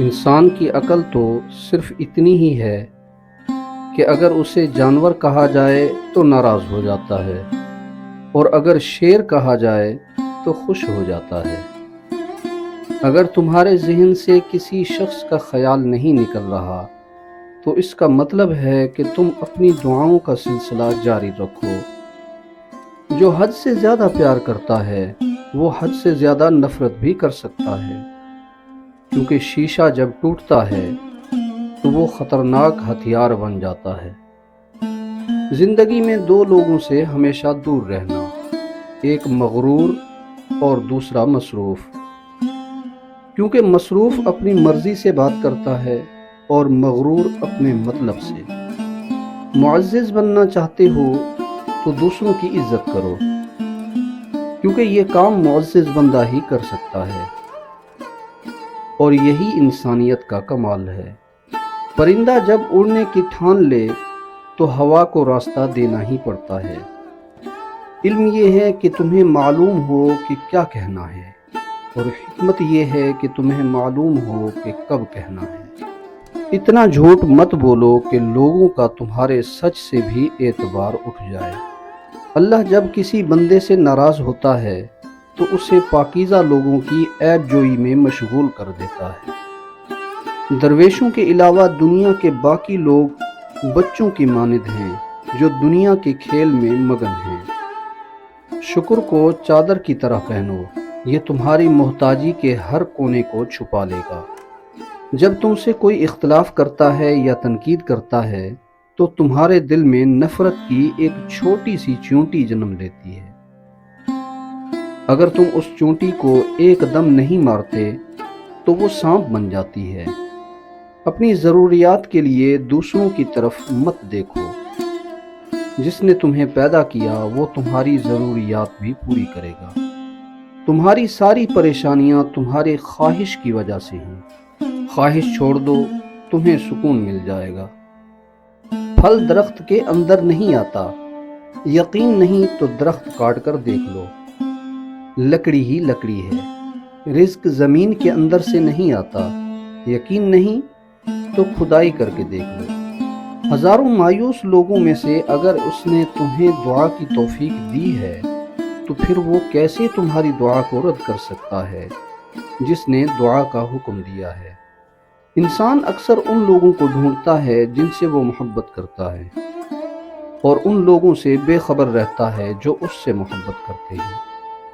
انسان کی عقل تو صرف اتنی ہی ہے کہ اگر اسے جانور کہا جائے تو ناراض ہو جاتا ہے، اور اگر شیر کہا جائے تو خوش ہو جاتا ہے۔ اگر تمہارے ذہن سے کسی شخص کا خیال نہیں نکل رہا تو اس کا مطلب ہے کہ تم اپنی دعاؤں کا سلسلہ جاری رکھو۔ جو حد سے زیادہ پیار کرتا ہے وہ حد سے زیادہ نفرت بھی کر سکتا ہے، کیونکہ شیشہ جب ٹوٹتا ہے تو وہ خطرناک ہتھیار بن جاتا ہے۔ زندگی میں دو لوگوں سے ہمیشہ دور رہنا، ایک مغرور اور دوسرا مصروف، کیونکہ مصروف اپنی مرضی سے بات کرتا ہے اور مغرور اپنے مطلب سے۔ معزز بننا چاہتے ہو تو دوسروں کی عزت کرو، کیونکہ یہ کام معزز بندہ ہی کر سکتا ہے، اور یہی انسانیت کا کمال ہے۔ پرندہ جب اڑنے کی ٹھان لے تو ہوا کو راستہ دینا ہی پڑتا ہے۔ علم یہ ہے کہ تمہیں معلوم ہو کہ کیا کہنا ہے، اور حکمت یہ ہے کہ تمہیں معلوم ہو کہ کب کہنا ہے۔ اتنا جھوٹ مت بولو کہ لوگوں کا تمہارے سچ سے بھی اعتبار اٹھ جائے۔ اللہ جب کسی بندے سے ناراض ہوتا ہے تو اسے پاکیزہ لوگوں کی عیب جوئی میں مشغول کر دیتا ہے۔ درویشوں کے علاوہ دنیا کے باقی لوگ بچوں کی مانند ہیں جو دنیا کے کھیل میں مگن ہیں۔ شکر کو چادر کی طرح پہنو، یہ تمہاری محتاجی کے ہر کونے کو چھپا لے گا۔ جب تم سے کوئی اختلاف کرتا ہے یا تنقید کرتا ہے تو تمہارے دل میں نفرت کی ایک چھوٹی سی چیونٹی جنم لیتی ہے۔ اگر تم اس چیونٹی کو ایک دم نہیں مارتے تو وہ سانپ بن جاتی ہے۔ اپنی ضروریات کے لیے دوسروں کی طرف مت دیکھو۔ جس نے تمہیں پیدا کیا وہ تمہاری ضروریات بھی پوری کرے گا۔ تمہاری ساری پریشانیاں تمہاری خواہش کی وجہ سے ہیں۔ خواہش چھوڑ دو، تمہیں سکون مل جائے گا۔ پھل درخت کے اندر نہیں آتا، یقین نہیں تو درخت کاٹ کر دیکھ لو، لکڑی ہی لکڑی ہے۔ رزق زمین کے اندر سے نہیں آتا، یقین نہیں تو کھدائی کر کے دیکھ لو۔ ہزاروں مایوس لوگوں میں سے اگر اس نے تمہیں دعا کی توفیق دی ہے تو پھر وہ کیسے تمہاری دعا کو رد کر سکتا ہے جس نے دعا کا حکم دیا ہے؟ انسان اکثر ان لوگوں کو ڈھونڈتا ہے جن سے وہ محبت کرتا ہے، اور ان لوگوں سے بے خبر رہتا ہے جو اس سے محبت کرتے ہیں۔